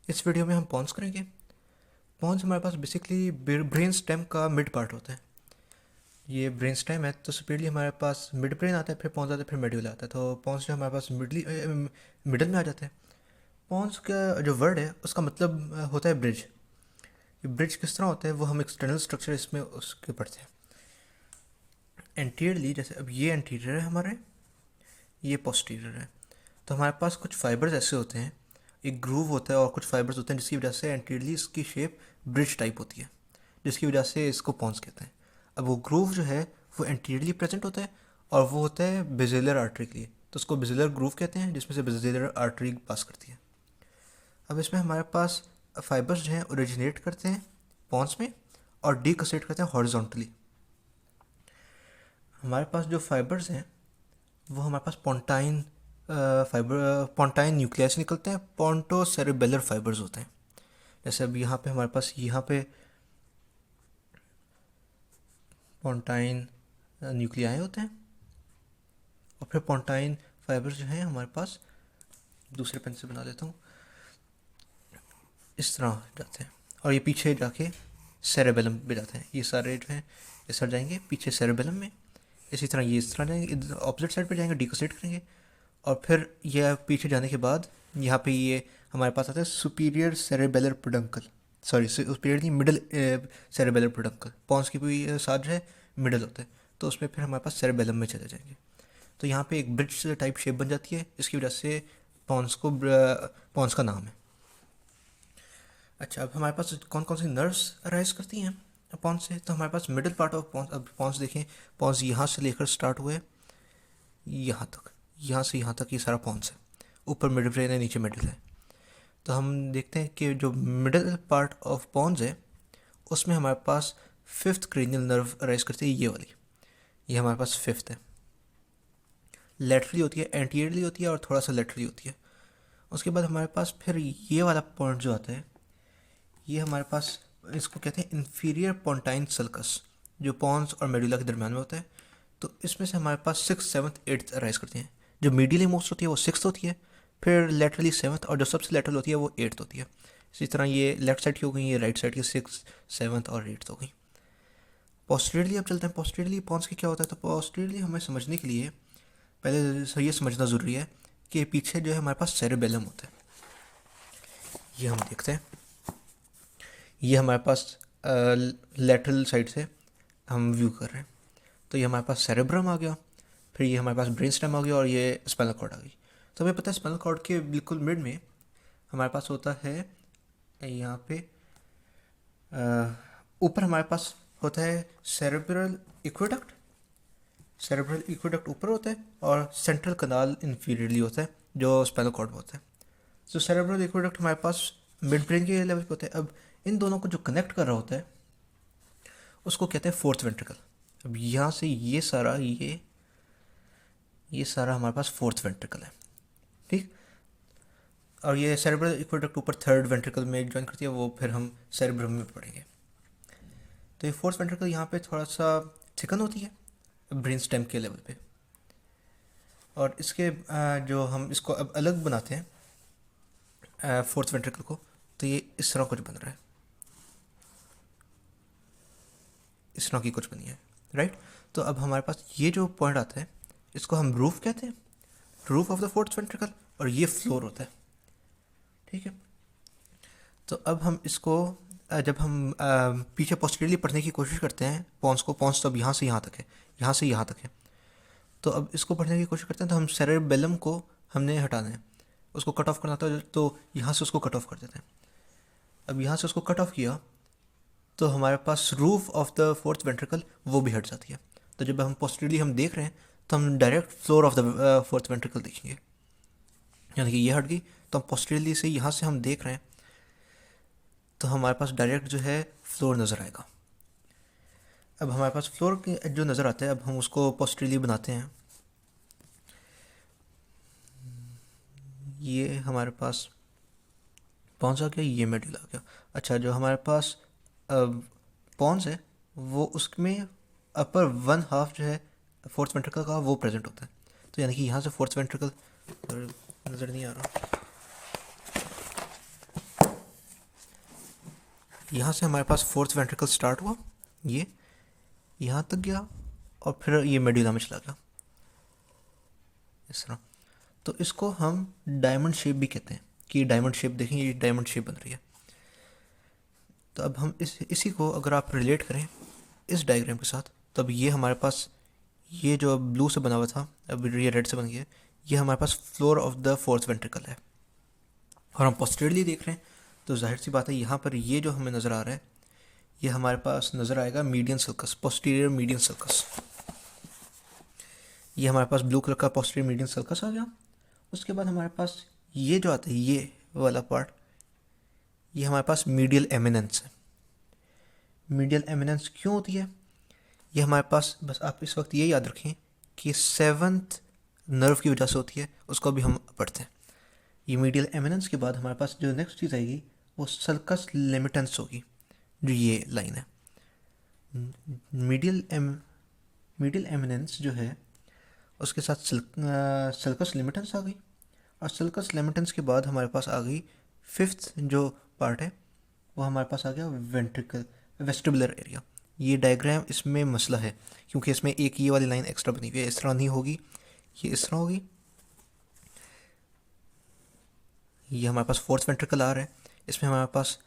इस वीडियो में हम पॉन्स करेंगे। पॉन्स हमारे पास बेसिकली ब्रेन स्टेम का मिड पार्ट होता है। ये ब्रेन स्टेम है तो स्पीडली हमारे पास मिड ब्रेन आता है, फिर पॉन्स आता है, फिर मेड्यूल आता है। तो पॉन्स जो हमारे पास मिडल में आ जाते हैं। पॉन्स का जो वर्ड है उसका मतलब होता है ब्रिज। ये ब्रिज किस तरह होता है वो हम एक्सटर्नल स्ट्रक्चर इसमें उसके पढ़ते हैं। एंटीरियरली, जैसे अब ये एंटीरियर है हमारे, ये पोस्टीरियर है। तो हमारे पास कुछ फाइबर्स ऐसे होते हैं, एक ग्रूव होता है और कुछ फाइबर्स होते हैं जिसकी वजह से एंटीरियरली इसकी शेप ब्रिज टाइप होती है, जिसकी वजह से इसको पॉन्स कहते हैं। अब वो ग्रूव जो है वो एंटीरियरली प्रेजेंट होता है और वो होता है बेजिलर आर्टरी के लिए, तो उसको बेजिलर ग्रूव कहते हैं जिसमें से बेजिलर आर्टरी पास करती है। अब इसमें हमारे पास फाइबर्स जो हैं ओरिजिनेट करते हैं पॉन्स में और डीकसेट करते हैं हॉरिजॉन्टली। हमारे पास जो फाइबर्स हैं वो हमारे पास पोंटाइन फाइबर पोंटाइन न्यूक्लियस से निकलते हैं, पोंटो सेरेबेलर फाइबर्स होते हैं। जैसे अब यहाँ पे हमारे पास यहाँ पे पोंटाइन न्यूक्लियाई होते हैं और फिर पोंटाइन फाइबर्स जो हैं हमारे पास, दूसरे पेन से बना देता हूँ, इस तरह जाते हैं और ये पीछे जाके सेरेबेलम पे जाते हैं। ये सारे जो हैं इस तरह जाएंगे पीछे सेरेबेलम में, इसी तरह ये इस तरह जाएंगे, ऑपोजिट साइड पे जाएंगे, डिकोसेट करेंगे और फिर यह पीछे जाने के बाद यहाँ पे ये हमारे पास आता है superior cerebellar peduncle, sorry superior नहीं, मिडल सेरेबेलर पेडंकल। पॉन्स की भी साथ जो है मिडल होता है, तो उसमें फिर हमारे पास सेरेबेलम में चले जाएंगे। तो यहाँ पे एक ब्रिज टाइप शेप बन जाती है, इसकी वजह से पॉन्स का नाम है। अच्छा, अब हमारे पास कौन कौन सी नर्व्स अराइज करती हैं पॉन्स से, तो हमारे पास मिडिल पार्ट ऑफ पॉन्स, अब पॉन्स देखें, पॉन्स यहाँ से लेकर स्टार्ट हुए यहाँ तक, यहाँ से यहाँ तक ये सारा पॉन्स है। ऊपर मिड ब्रेन है, नीचे मिडिल है। तो हम देखते हैं कि जो मिडिल पार्ट ऑफ पॉन्स है उसमें हमारे पास फिफ्थ क्रेनियल नर्व अराइज करती है, ये वाली, ये हमारे पास फिफ्थ है। लेटरली होती है, एंटीरियरली होती है और थोड़ा सा लेटरली होती है। उसके बाद हमारे पास फिर ये वाला पॉइंट जो आता है, ये हमारे पास, इसको कहते हैं इन्फीरियर पोंटाइन सल्कस, जो पॉन्स और मेडुला के दरम्यान में होता है। तो इसमें से हमारे पास सिक्स सेवन्थ एट्थ अराइज करती हैं। जो मीडियली मोस्ट होती है वो सिक्स होती है, फिर लेटरली सेवन्थ, और जो सबसे लेटरल होती है वो एट्थ होती है। इसी तरह ये लेफ्ट साइड की हो गई, ये राइट साइड की सिक्स सेवन्थ और एट्थ हो गई। पोस्टीरियरली अब चलते हैं, पोस्टीरियरली पॉन्स की क्या होता है। तो पोस्टीरियरली हमें समझने के लिए पहले ये समझना ज़रूरी है कि पीछे जो है हमारे पास सेरेबेलम होता है। ये हम देखते हैं, ये हमारे पास लेटरल साइड से हम व्यू कर रहे हैं। तो ये हमारे पास सेरेब्रम आ गया, फिर ये हमारे पास ब्रेन स्टेम आ गया और ये स्पाइनल कॉर्ड आ गई। तो हमें पता है स्पाइनल कॉर्ड के बिल्कुल मिड में हमारे पास होता है, यहाँ पे ऊपर हमारे पास होता है सेरेब्रल इक्वेडक्ट। सेरेब्रल इक्वेडक्ट ऊपर होता है और सेंट्रल कनाल इंफीरियरली होता है जो स्पाइनल कॉर्ड में होता है। तो सेरेब्रल इक्वेडक्ट हमारे पास मिड ब्रेन के लेवल पे होता है। अब इन दोनों को जो कनेक्ट कर रहा होता है उसको कहते हैं फोर्थ वेंट्रिकल। अब यहाँ से ये सारा हमारे पास फोर्थ वेंट्रिकल है, ठीक। और ये सेरेब्रल इक्वेडक्ट ऊपर थर्ड वेंट्रिकल में ज्वाइन करती है, वो फिर हम सेरेब्रम में पढ़ेंगे। तो ये फोर्थ वेंट्रिकल यहाँ पे थोड़ा सा थिकन होती है ब्रेन स्टेम के लेवल पे, और इसके जो हम इसको अब अलग बनाते हैं फोर्थ वेंट्रिकल को, तो ये इस तरह कुछ बन रहा है, इस तरह की कुछ बनी है, राइट। तो अब हमारे पास ये जो पॉइंट आता है इसको हम रूफ कहते हैं, roof of the fourth ventricle, और ये फ्लोर होता है, ठीक है। तो अब हम इसको जब हम पीछे पोस्टीरियरली पढ़ने की कोशिश करते हैं पॉन्स को, पॉन्स तो अब यहाँ से यहाँ तक है, यहाँ से यहाँ तक है। तो अब इसको पढ़ने की कोशिश करते हैं तो हम सेरेबेलम को हमने हटाना है, उसको कट ऑफ करना था, तो यहाँ से उसको कट ऑफ कर देते हैं। अब यहाँ से उसको कट ऑफ किया तो हमारे पास roof of the fourth ventricle वो भी हट जाती है। तो जब हम पोस्टीरियरली हम देख रहे हैं तो हम direct floor of the fourth ventricle देखेंगे, यानी कि ये हट गई तो हम पोस्टीरियरली से यहाँ से हम देख रहे हैं तो हमारे पास डायरेक्ट जो है फ्लोर नज़र आएगा। अब हमारे पास फ्लोर जो नज़र आता है, अब हम उसको पोस्टीरियरली बनाते हैं। ये हमारे पास पॉन्स आ गया, ये मेडुला आ गया। अच्छा, जो हमारे पास पॉन्स है वो उसमें अपर वन हाफ जो है फोर्थ वेंट्रिकल का वो प्रेजेंट होता है। तो यानी कि यहाँ से फोर्थ वेंट्रिकल नज़र नहीं आ रहा, यहाँ से हमारे पास फोर्थ वेंट्रिकल स्टार्ट हुआ, ये यहाँ तक गया और फिर ये मेडुला में चला गया इस तरह। तो इसको हम डायमंड शेप भी कहते हैं कि डायमंड शेप देखें, ये डायमंड शेप बन रही है। तो अब हम इसी को अगर आप रिलेट करें इस डायग्राम के साथ, तो अब ये हमारे पास ये जो ब्लू से बना हुआ था अब ये रेड से बन गया, ये हमारे पास floor of the fourth ventricle है। और हम पोस्टीरियरली देख रहे हैं तो जाहिर सी बात है यहाँ पर ये जो हमें नज़र आ रहा है ये हमारे पास नज़र आएगा median sulcus, posterior median sulcus. ये हमारे पास ब्लू कलर का पोस्टीरियर मीडियन सल्कस आ गया। उसके बाद हमारे पास ये जो आता है ये वाला पार्ट, ये हमारे पास मीडियल एमिनेंस है। मीडियल एमिनेंस क्यों होती है? ये हमारे पास, बस आप इस वक्त ये याद रखें कि सेवंथ नर्व की वजह से होती है, उसको भी हम पढ़ते हैं। ये मीडियल एमिनेंस के बाद हमारे पास जो नेक्स्ट चीज़ आएगी वो सल्कस लिमिटेंस होगी, जो ये लाइन है। मीडियल एमिनेंस जो है उसके साथ सल्कस लिमिटेंस आ गई, और सल्कस लिमिटेंस के बाद हमारे पास आ गई फिफ्थ जो पार्ट है वो हमारे पास आ गया वेंट्रिकल वेस्टिबुलर एरिया। ये डायग्राम इसमें मसला है क्योंकि इसमें एक ये वाली लाइन एक्स्ट्रा बनी हुई है, इस तरह नहीं होगी, ये इस तरह होगी। ये हमारे पास फोर्थ वेंट्रिकल आ रहा है, इसमें हमारे पास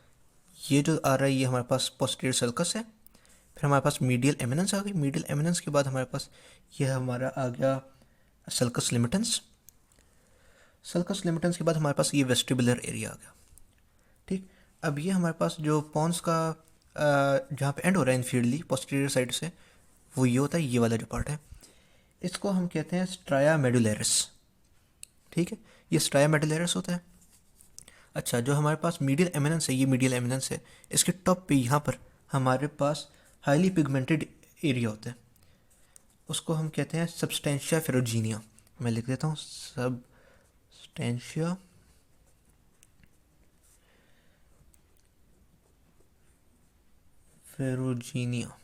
ये जो आ रहा है ये हमारे पास पोस्टीरियर सल्कस है। फिर हमारे पास मीडियल एमिनेंस आ गई, मीडियल एमिनेंस के बाद हमारे पास ये हमारा आ गया सल्कस लिमिटेंस। सल्कस लिमिटेंस के बाद हमारे पास ये वेस्टिबुलर एरिया आ गया। ठीक, अब ये हमारे पास जो पॉन्स का जहाँ पे एंड हो रहा है इनफील्डली पोस्टीरियर साइड से, वो ये होता है, ये वाला जो पार्ट है इसको हम कहते हैं स्ट्राया मेडुलरिस। ठीक है, ये स्ट्राया मेडुलरिस होता है। अच्छा, जो हमारे पास मीडियल एमिनेंस है, ये मीडियल एमिनेंस है, इसके टॉप पे यहाँ पर हमारे पास हाईली पिगमेंटेड एरिया होता है, उसको हम कहते हैं सब्सटेंशिया फेरोजीनिया। मैं लिख देता हूँ सब्सटेंशिया फेरोजीनिया।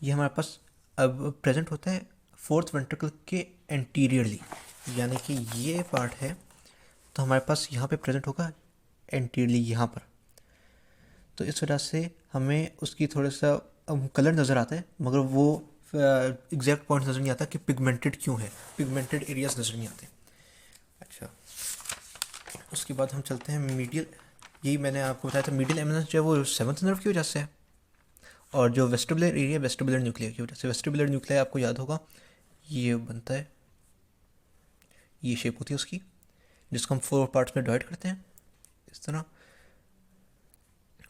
ये हमारे पास अब प्रेजेंट होता है फोर्थ वेंट्रिकल के एंटीरियरली, यानी कि ये पार्ट है तो हमारे पास यहाँ पे प्रेजेंट होगा एंटीरियरली यहाँ पर। तो इस वजह से हमें उसकी थोड़ा सा कलर नज़र आता है, मगर वो एग्जैक्ट पॉइंट नज़र नहीं आता कि पिगमेंटेड क्यों है, पिगमेंटेड एरियाज नज़र नहीं आते। अच्छा, उसके बाद हम चलते हैं मीडियल, यही मैंने आपको बताया था मीडियल एमिनेंस जो है वो सेवंथ नर्व की वजह से है, और जो वेस्टिबुलर एरिया वेस्टिबुलर न्यूक्लियर की वजह से। वेस्टिबुलर न्यूक्लियर आपको याद होगा ये बनता है, ये शेप होती है उसकी, जिसको हम 4 पार्ट्स में डिवाइड करते हैं इस तरह।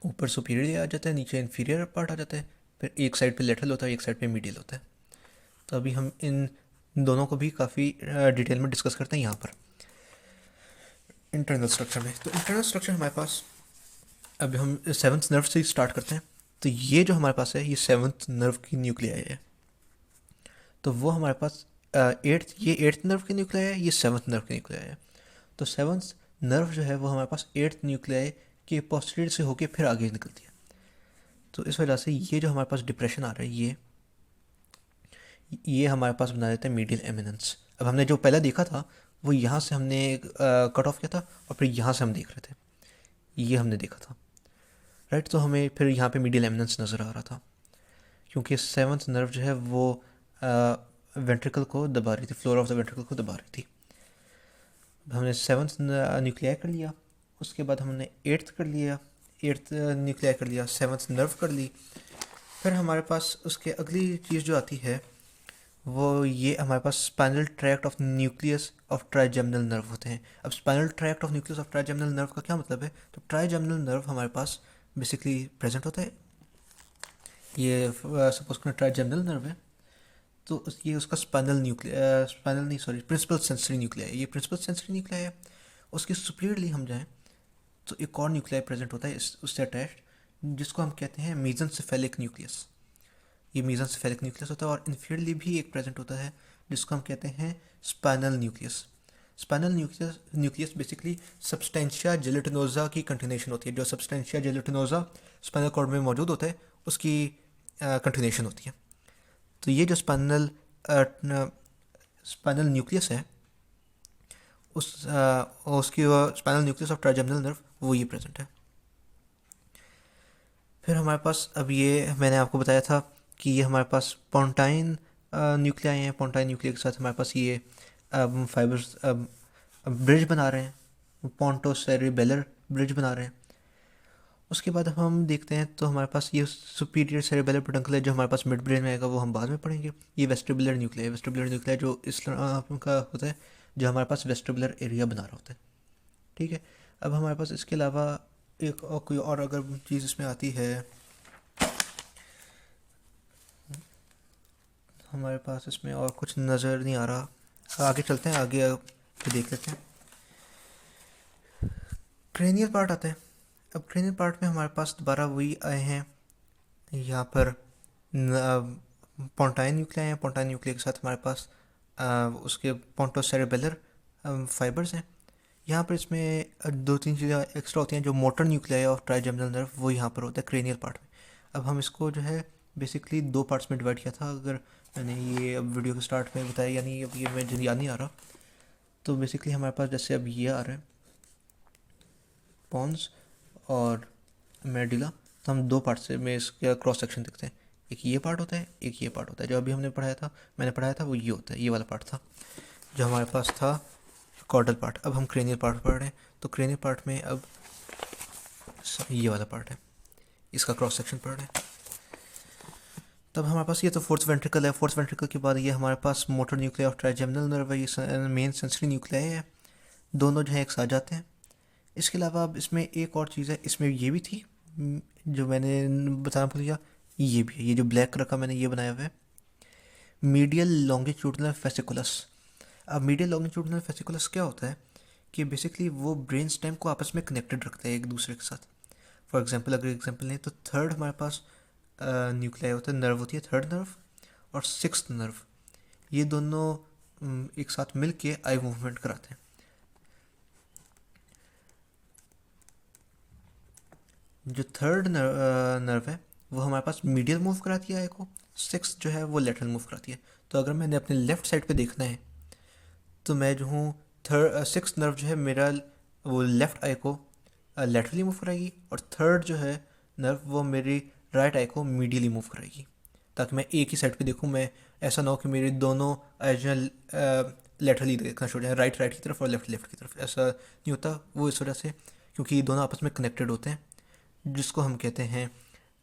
ऊपर सुपीरियर आ जाता है, नीचे इन्फीरियर पार्ट आ जाता है, फिर एक साइड पे लेटरल होता है, एक साइड पे मीडियल होता है। तो अभी हम इन दोनों को भी काफ़ी डिटेल में डिस्कस करते हैं यहाँ पर इंटरनल स्ट्रक्चर में। तो इंटरनल स्ट्रक्चर हमारे पास, अभी हम सेवन्थ नर्व से स्टार्ट करते हैं। तो ये जो हमारे पास है ये सेवन्थ नर्व की न्यूक्लियाई है, तो वो हमारे पास एट्थ नर्व की न्यूक्लियाई है, ये सेवन्थ नर्व की न्यूक्लियाई है। तो सेवन्थ नर्व जो है वो हमारे पास एट्थ न्यूक्लियाई के पोस्टीरियर से होके फिर आगे निकलती है। तो इस वजह से ये जो हमारे पास डिप्रेशन आ रहा है ये हमारे पास बना देता है मीडियल एमिनेंस। अब हमने जो पहला देखा था वो यहाँ से हमने कट ऑफ किया था और फिर यहाँ से हम देख रहे थे, ये हमने देखा था, राइट। तो हमें फिर यहाँ पे मीडियल एमिनेंस नज़र आ रहा था क्योंकि सेवन्थ नर्व जो है वो वेंट्रिकल को दबा रही थी, फ्लोर ऑफ द वेंट्रिकल को दबा रही थी। हमने सेवन्थ न्यूक्लियाई कर लिया, उसके बाद हमने एट्थ कर लिया, एट्थ न्यूक्लियाई कर लिया, सेवन्थ नर्व कर ली। फिर हमारे पास उसके अगली चीज़ जो आती है वो ये हमारे पास spinal tract of nucleus of trigeminal nerve होते हैं। अब spinal tract of nucleus of trigeminal nerve का क्या मतलब है? तो ट्राइजेमिनल नर्व हमारे पास बेसिकली प्रेजेंट होता है, ये सपोज करें ट्राइजेमिनल नर्व है, तो ये उसका स्पाइनल नहीं सॉरी प्रिंसिपल सेंसरी न्यूक्लिया है, ये प्रिंसिपल सेंसरी न्यूक्लिया है। उसके सुपीरियरली हम जाएँ तो एक और न्यूक्लिया प्रेजेंट होता है उससे अटैच्ड, जिसको हम कहते हैं मीजनसेफेलिक न्यूक्लियस। ये मीजनसेफेलिक न्यूक्लियस होता है। और इनफीरियरली भी एक प्रेजेंट होता है जिसको हम कहते हैं spinal nucleus. Spinal nucleus basically substantia gelatinosa की कंटिन्यूशन होती है। जो सब्सटेंशिया जेलेटिनोजा स्पाइनल कॉर्ड में मौजूद होता है उसकी कंटिन्यूशन होती है। तो ये जो स्पाइनल न्यूक्लियस है उसकी spinal nucleus of trigeminal nerve वो ये प्रेजेंट है। फिर हमारे पास अब ये मैंने आपको बताया था कि ये हमारे पास पोंटाइन न्यूक्लियाई हैं। पोंटाइन न्यूक्लिया के साथ हमारे पास ये फाइबर्स ब्रिज बना रहे हैं, पोंटो सेरिबेलर ब्रिज बना रहे हैं। उसके बाद हम देखते हैं तो हमारे पास ये सुपीरियर सेरेबेलर पेडुंकल है जो हमारे पास मिड ब्रेन में आएगा, वो हम बाद में पढ़ेंगे। ये वेस्टिबुलर न्यूक्लिया है, वेस्टिबुलर न्यूक्लिया जो इस का होता है, जो हमारे पास वेस्टिबुलर एरिया बना रहा होता है। ठीक है। अब हमारे पास इसके अलावा एक और कोई और अगर चीज़ इसमें आती है, हमारे पास इसमें और कुछ नज़र नहीं आ रहा। आगे चलते हैं, आगे देख लेते हैं। क्रेनियल पार्ट आता है। अब क्रेनियल पार्ट में हमारे पास दोबारा वही आए हैं, यहाँ पर पोंटाइन न्यूक्लिया है। पोंटाइन न्यूक्लिया के साथ हमारे पास उसके पोंटोसेरेबेलर फाइबर्स हैं। यहाँ पर इसमें दो तीन चीज़ें एक्स्ट्रा होती हैं। जो मोटर न्यूक्लिया और ट्राइजेमिनल नर्व वो यहाँ पर होता है क्रेनियल पार्ट में। अब हम इसको जो है बेसिकली दो पार्ट्स में डिवाइड किया था, अगर मैंने ये अब वीडियो के स्टार्ट में बताया, यानी अब ये मुझे याद नहीं आ रहा। तो बेसिकली हमारे पास जैसे अब ये आ रहा है पॉन्स और मेडुला, तो हम दो पार्ट से में इसका क्रॉस सेक्शन देखते हैं। एक ये पार्ट होता है, एक ये पार्ट होता है। जो अभी हमने पढ़ाया था, मैंने पढ़ाया था, वो ये होता है, ये वाला पार्ट था जो हमारे पास था कॉर्डल पार्ट। अब हम क्रेनियल पार्ट पढ़ रहे हैं, तो क्रेनियल पार्ट में अब ये वाला पार्ट है, इसका क्रॉस सेक्शन पढ़ रहे हैं। तब हमारे पास ये तो फोर्थ वेंट्रिकल है। फोर्थ वेंट्रिकल के बाद ये हमारे पास मोटर न्यूक्लिया और ट्राइजेमिनल नर्व है, ये मेन सेंसरी न्यूक्लिया है। दोनों जो है एक साथ जाते हैं। इसके अलावा अब इसमें एक और चीज़ है, इसमें ये भी थी जो मैंने बताना भूल गया, ये भी है। ये जो ब्लैक कलर का मैंने ये बनाया हुआ है, मीडियल लॉन्गिट्यूडनल फेसिकुलस। अब मीडियल लॉन्गिट्यूडनल फेसिकुलस क्या होता है कि बेसिकली वो ब्रेन स्टेम को आपस में कनेक्टेड रखता है एक दूसरे के साथ। फॉर एग्जांपल अगर एग्जांपल लें तो थर्ड हमारे पास न्यूक्लिया होता है, नर्व होती है थर्ड नर्व और सिक्स्थ नर्व, ये दोनों एक साथ मिल के आई मूवमेंट कराते हैं। जो थर्ड नर्व है वो हमारे पास मीडियल मूव कराती है आई को, सिक्स जो है वो लेटरल मूव कराती है। तो अगर मैंने अपने लेफ्ट साइड पे देखना है तो मैं जो हूँ सिक्स नर्व जो है मेरा वो लेफ्ट आई को लेटरली मूव कराएगी, और थर्ड जो है नर्व वो मेरी राइट आई को मीडियली मूव कराएगी, ताकि मैं एक ही साइड पे देखूँ। मैं ऐसा ना हो कि मेरी दोनों आई जो है लेटरली देखना छोड़ जाए, राइट राइट की तरफ और लेफ्ट लेफ्ट की तरफ, ऐसा नहीं होता। वो इस वजह से क्योंकि ये दोनों आपस में कनेक्टेड होते हैं, जिसको हम कहते हैं,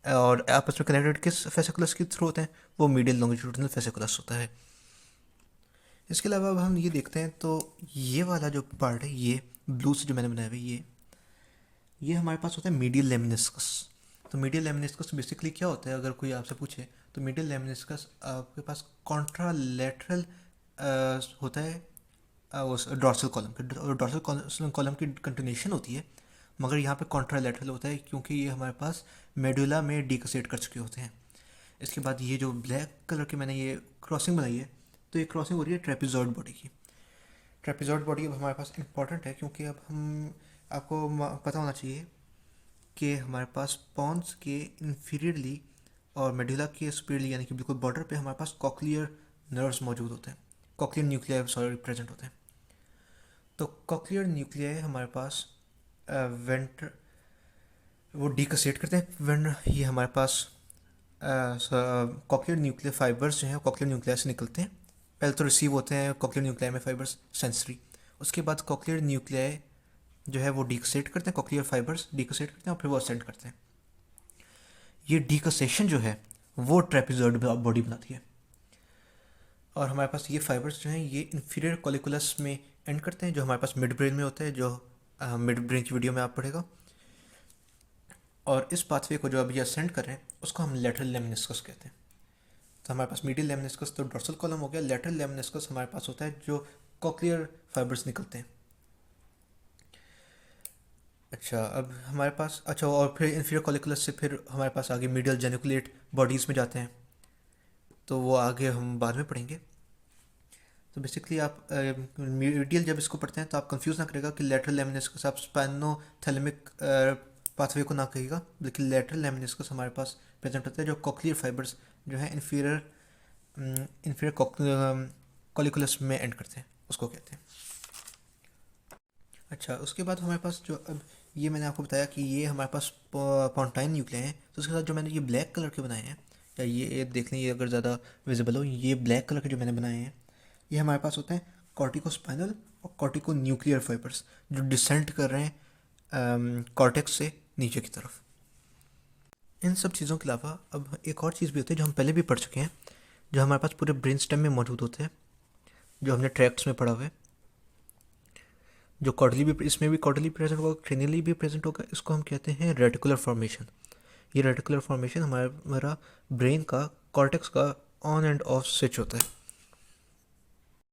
और आपस में कनेक्टेड किस फेसिकुलस के थ्रू होते हैं, वो मीडियल लॉन्गिट्यूडिनल फेसिकुलस होता है। इसके अलावा अब हम ये देखते हैं तो ये वाला जो पार्ट है, ये ब्लू से जो मैंने बनाया हुआ है, ये हमारे पास होता है मीडियल लेमिनिस्कस। तो मीडियल लेमिनिस्कस बेसिकली क्या होता है, अगर कोई आपसे पूछे तो मीडियल लेमिनिस्कस आपके पास कॉन्ट्रालेटरल होता है उस डॉर्सल कॉलम के, डॉर्सल कॉलम की कंटिन्यूशन होती है, मगर यहाँ पे कॉन्ट्रालेटरल होता है क्योंकि ये हमारे पास मेडुला में डिकोसेट कर चुके होते हैं। इसके बाद ये जो ब्लैक कलर की मैंने ये क्रॉसिंग बनाई है, तो ये क्रॉसिंग हो रही है ट्रेपिजॉइड बॉडी की। ट्रेपिजॉइड बॉडी अब हमारे पास इंपॉर्टेंट है क्योंकि अब हम आपको पता होना चाहिए कि हमारे पास पॉन्स के इंफीरियरली और मेडुला के सुपीरियरली यानी कि बिल्कुल बॉर्डर पे हमारे पास कॉक्लियर नर्व्स मौजूद होते हैं, कॉक्लियर न्यूक्लिया सॉरी प्रेजेंट होते हैं। तो कॉक्लियर न्यूक्लिया हमारे पास वेंट वो डिकसेट करते हैं वेन ये हमारे पास कॉक्लियर न्यूक्लियर फाइबर्स जो हैं कॉक्लियर न्यूक्लिया से निकलते हैं। पहले तो रिसीव होते हैं कॉक्लियर न्यूक्लिया में फाइबर्स सेंसरी, उसके बाद कॉक्लियर न्यूक्लिया जो है वो डिकसेट करते हैं, कॉक्लियर फाइबर्स डिकसेट करते हैं और फिर वो असेंड करते हैं। ये डिकसेशन जो है वो ट्रेपेजॉइड बॉडी बनाती है, और हमारे पास ये फाइबर्स जो हैं ये इन्फीरियर कॉलिकुलस में एंड करते हैं, जो हमारे पास मिड ब्रेन में होता है, जो मिड ब्रेन की वीडियो में आप पढ़ेगा। और इस पाथवे को जो अभी असेंड कर रहे हैं उसको हम लेटरल लेमिनिस्कस कहते हैं। तो हमारे पास मीडियल लेमिनिस्कस तो डॉर्सल कॉलम हो गया, लेटरल लेमिनिस्कस हमारे पास होता है जो कॉक्लियर फाइबर्स निकलते हैं। अच्छा अब हमारे पास अच्छा, और फिर इन्फीरियर कॉलिकुलस से फिर हमारे पास आगे मीडियल जेनिकुलेट बॉडीज़ में जाते हैं, तो वो आगे हम बाद में पढ़ेंगे। तो बेसिकली आप मीडियल जब इसको पढ़ते हैं तो आप कंफ्यूज ना करेगा कि लेटरल लेमिनिस्कस आप स्पाइनोथैलेमिक पाथवे को ना कहिएगा, बल्कि लेटरल लेमिनिस्कस हमारे पास प्रेजेंट होता है जो कॉक्लियर फाइबर्स जो है इन्फीरियर कॉलिकुलस में एंड करते हैं, उसको कहते हैं। अच्छा उसके बाद हमारे पास जो अब ये मैंने आपको बताया कि ये हमारे पास पोंटाइन न्यूक्लिया हैं। तो उसके साथ जो मैंने ये ब्लैक कलर के बनाए हैं, या ये देख लें, ये अगर ज़्यादा विजिबल हो, ये ब्लैक कलर के जो मैंने बनाए हैं, ये हमारे पास होते हैं कॉर्टिकोस्पाइनल और कॉर्टिको न्यूक्लियर फाइबर्स, जो डिसेंट कर रहे हैं कॉर्टेक्स से नीचे की तरफ। इन सब चीज़ों के अलावा अब एक और चीज़ भी होती है जो हम पहले भी पढ़ चुके हैं, जो हमारे पास पूरे ब्रेन स्टेम में मौजूद होते हैं, जो हमने ट्रैक्ट्स में पढ़ा हुआ है, जो कॉर्डली भी, इसमें भी कॉर्डली प्रेजेंट होगा, क्रेनियली भी प्रेजेंट होगा। इसको हम कहते हैं रेटिकुलर फॉर्मेशन। ये रेटिकुलर फॉर्मेशन हमारा ब्रेन का, कॉर्टेक्स का ऑन एंड ऑफ स्विच होता है।